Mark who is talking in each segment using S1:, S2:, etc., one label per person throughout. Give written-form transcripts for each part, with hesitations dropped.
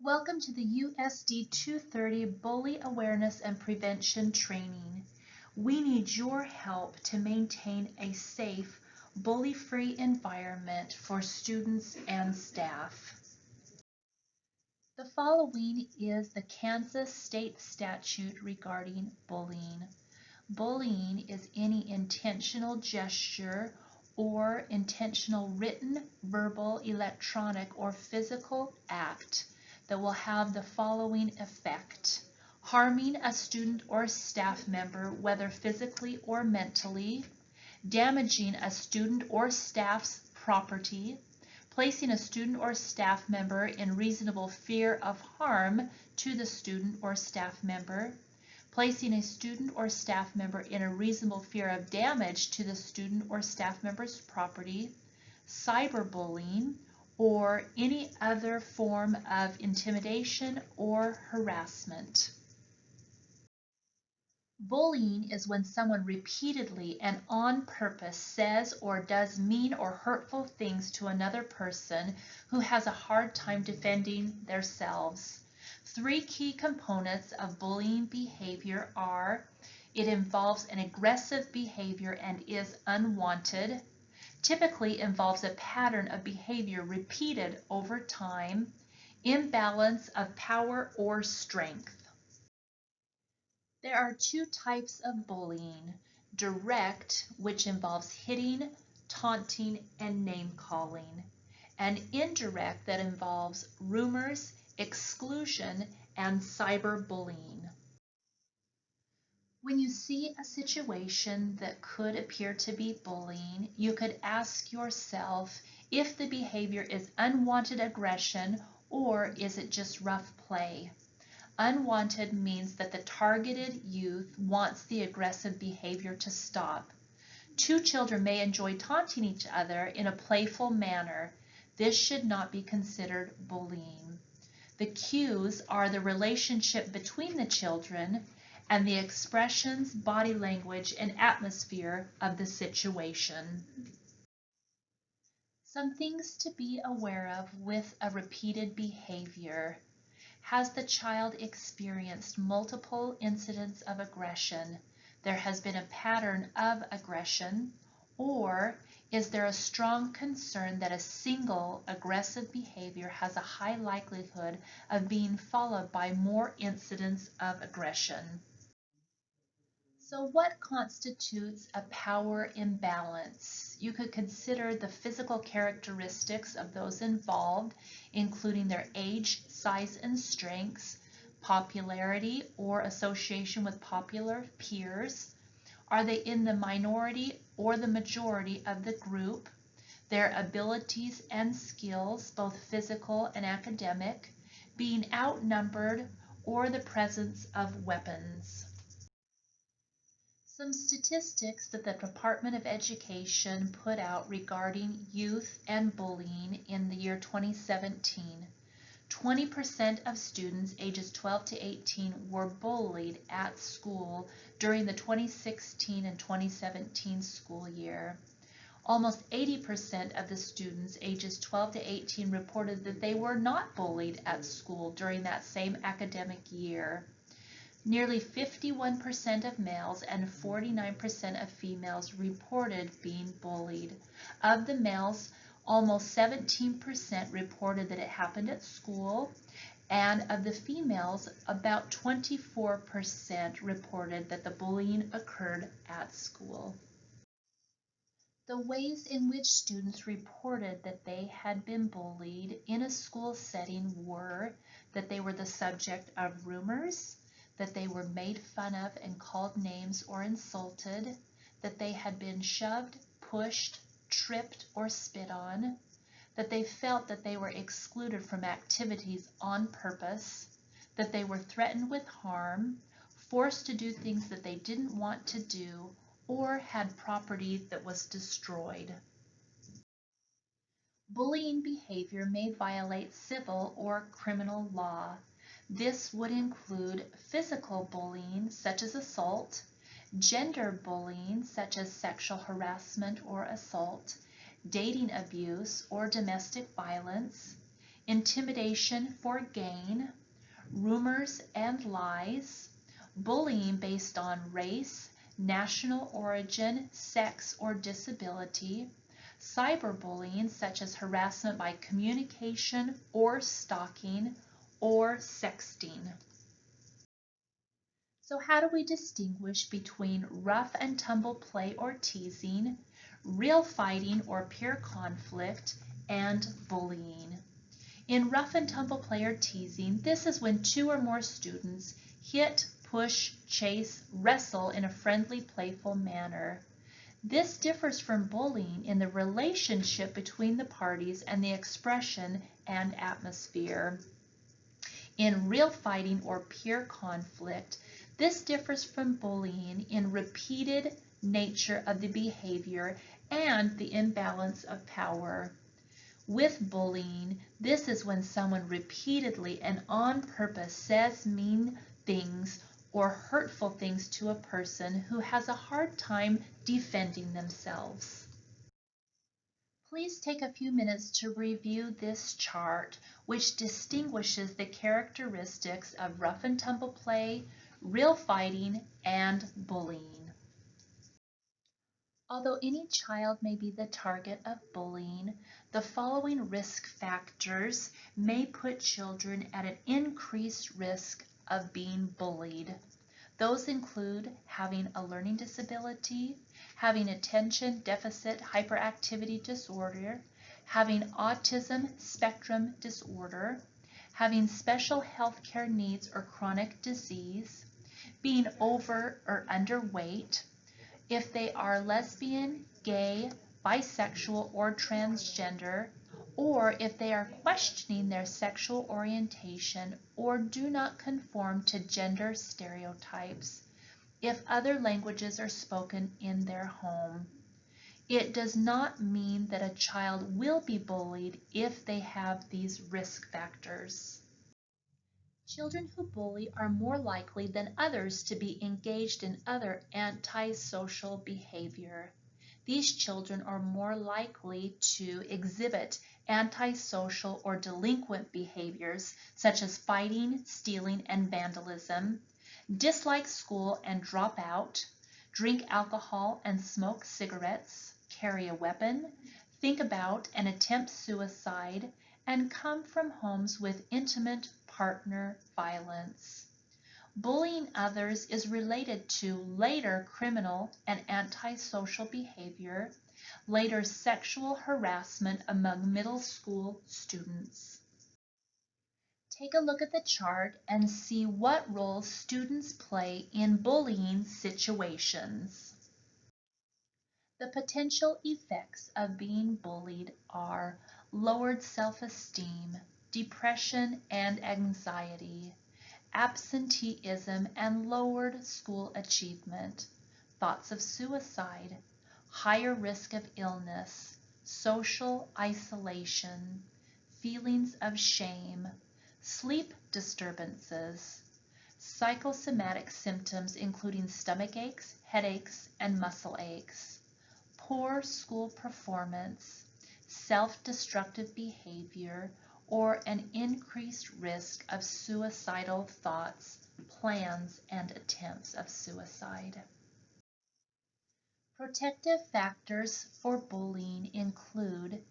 S1: Welcome to the USD 230 Bully Awareness and Prevention Training. We need your help to maintain a safe, bully-free environment for students and staff. The following is the Kansas state statute regarding bullying. Bullying is any intentional gesture or intentional written, verbal, electronic, or physical act that will have the following effect: harming a student or staff member, whether physically or mentally, damaging a student or staff's property, placing a student or staff member in reasonable fear of harm to the student or staff member, placing a student or staff member in a reasonable fear of damage to the student or staff member's property, cyberbullying, or any other form of intimidation or harassment. Bullying is when someone repeatedly and on purpose says or does mean or hurtful things to another person who has a hard time defending themselves. Three key components of bullying behavior are: it involves an aggressive behavior and is unwanted, typically involves a pattern of behavior repeated over time, imbalance of power or strength. There are two types of bullying: direct, which involves hitting, taunting, and name-calling, and indirect, that involves rumors, exclusion, and cyberbullying. When you see a situation that could appear to be bullying, you could ask yourself if the behavior is unwanted aggression or is it just rough play. Unwanted means that the targeted youth wants the aggressive behavior to stop. Two children may enjoy taunting each other in a playful manner. This should not be considered bullying. The cues are the relationship between the children and the expressions, body language, and atmosphere of the situation. Some things to be aware of with a repeated behavior. Has the child experienced multiple incidents of aggression? There has been a pattern of aggression, or is there a strong concern that a single aggressive behavior has a high likelihood of being followed by more incidents of aggression? So what constitutes a power imbalance? You could consider the physical characteristics of those involved, including their age, size, and strengths, popularity or association with popular peers. Are they in the minority or the majority of the group? Their abilities and skills, both physical and academic, being outnumbered, or the presence of weapons. Some statistics that the Department of Education put out regarding youth and bullying in the year 2017. 20% of students ages 12 to 18 were bullied at school during the 2016 and 2017 school year. Almost 80% of the students ages 12 to 18 reported that they were not bullied at school during that same academic year. Nearly 51% of males and 49% of females reported being bullied. Of the males, almost 17% reported that it happened at school, and of the females, about 24% reported that the bullying occurred at school. The ways in which students reported that they had been bullied in a school setting were that they were the subject of rumors, that they were made fun of and called names or insulted, that they had been shoved, pushed, tripped, or spit on, that they felt that they were excluded from activities on purpose, that they were threatened with harm, forced to do things that they didn't want to do, or had property that was destroyed. Bullying behavior may violate civil or criminal law. This would include physical bullying, such as assault, gender bullying, such as sexual harassment or assault, dating abuse or domestic violence, intimidation for gain, rumors and lies, bullying based on race, national origin, sex, or disability, cyberbullying such as harassment by communication or stalking, or sexting. So how do we distinguish between rough and tumble play or teasing, real fighting or peer conflict, and bullying? In rough and tumble play or teasing, this is when two or more students hit, push, chase, wrestle in a friendly, playful manner. This differs from bullying in the relationship between the parties and the expression and atmosphere. In real fighting or peer conflict, this differs from bullying in repeated nature of the behavior and the imbalance of power. With bullying, this is when someone repeatedly and on purpose says mean things or hurtful things to a person who has a hard time defending themselves. Please take a few minutes to review this chart, which distinguishes the characteristics of rough and tumble play, real fighting, and bullying. Although any child may be the target of bullying, the following risk factors may put children at an increased risk of being bullied. Those include having a learning disability, having attention deficit hyperactivity disorder, having autism spectrum disorder, having special health care needs or chronic disease, being over or underweight, if they are lesbian, gay, bisexual, or transgender, or if they are questioning their sexual orientation or do not conform to gender stereotypes, if other languages are spoken in their home. It does not mean that a child will be bullied if they have these risk factors. Children who bully are more likely than others to be engaged in other antisocial behavior. These children are more likely to exhibit antisocial or delinquent behaviors such as fighting, stealing, and vandalism, dislike school and drop out, drink alcohol and smoke cigarettes, carry a weapon, think about and attempt suicide, and come from homes with intimate partner violence. Bullying others is related to later criminal and antisocial behavior, later sexual harassment among middle school students. Take a look at the chart and see what roles students play in bullying situations. The potential effects of being bullied are lowered self-esteem, depression and anxiety, absenteeism and lowered school achievement, thoughts of suicide, higher risk of illness, social isolation, feelings of shame, sleep disturbances, psychosomatic symptoms including stomach aches, headaches, and muscle aches, poor school performance, self-destructive behavior, or an increased risk of suicidal thoughts, plans, and attempts of suicide. Protective factors for bullying include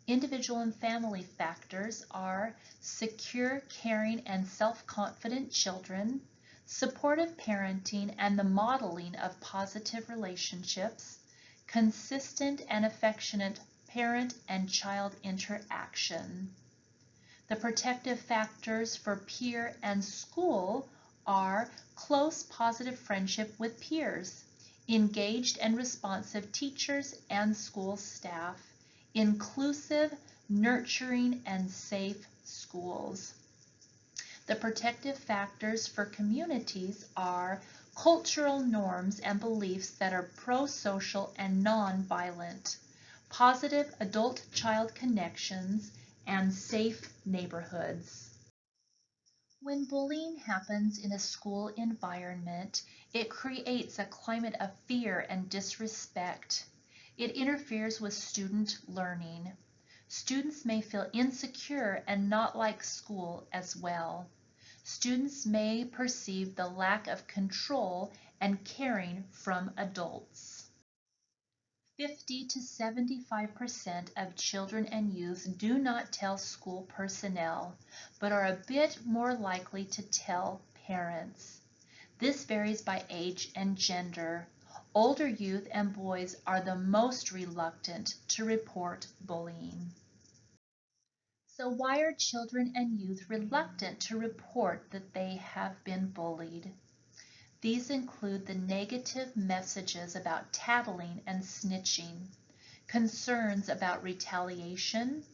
S1: individual and family factors are secure, caring, and self-confident children, supportive parenting and the modeling of positive relationships, consistent and affectionate parent and child interaction. The protective factors for peer and school are close positive friendship with peers, engaged and responsive teachers and school staff, inclusive, nurturing, and safe schools. The protective factors for communities are cultural norms and beliefs that are pro-social and non-violent, positive adult-child connections, and safe neighborhoods. When bullying happens in a school environment, it creates a climate of fear and disrespect. It interferes with student learning. Students may feel insecure and not like school as well. Students may perceive the lack of control and caring from adults. 50 to 75% of children and youth do not tell school personnel, but are a bit more likely to tell parents. This varies by age and gender. Older youth and boys are the most reluctant to report bullying. So why are children and youth reluctant to report that they have been bullied? These include the negative messages about tattling and snitching, concerns about retaliation,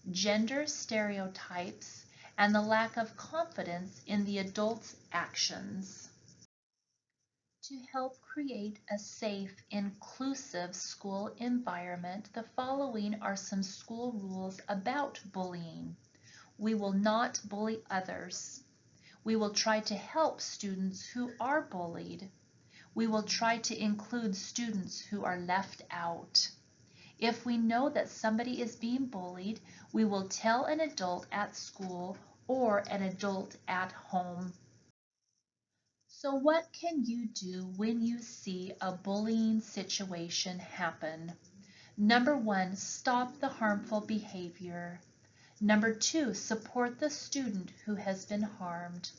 S1: gender stereotypes, and the lack of confidence in the adult's actions. To help create a safe, inclusive school environment, the following are some school rules about bullying. We will not bully others. We will try to help students who are bullied. We will try to include students who are left out. If we know that somebody is being bullied, we will tell an adult at school or an adult at home. So what can you do when you see a bullying situation happen? Number 1, stop the harmful behavior. Number 2, support the student who has been harmed.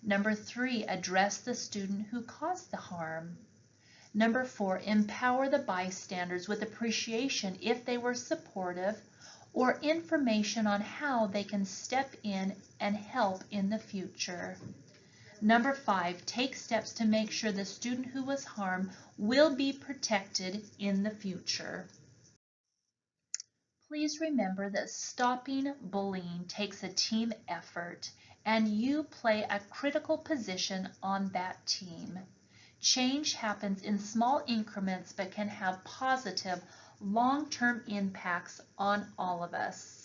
S1: Number 3, address the student who caused the harm. Number 4, empower the bystanders with appreciation if they were supportive, or information on how they can step in and help in the future. Number 5, take steps to make sure the student who was harmed will be protected in the future. Please remember that stopping bullying takes a team effort, and you play a critical position on that team. Change happens in small increments but can have positive, long-term impacts on all of us.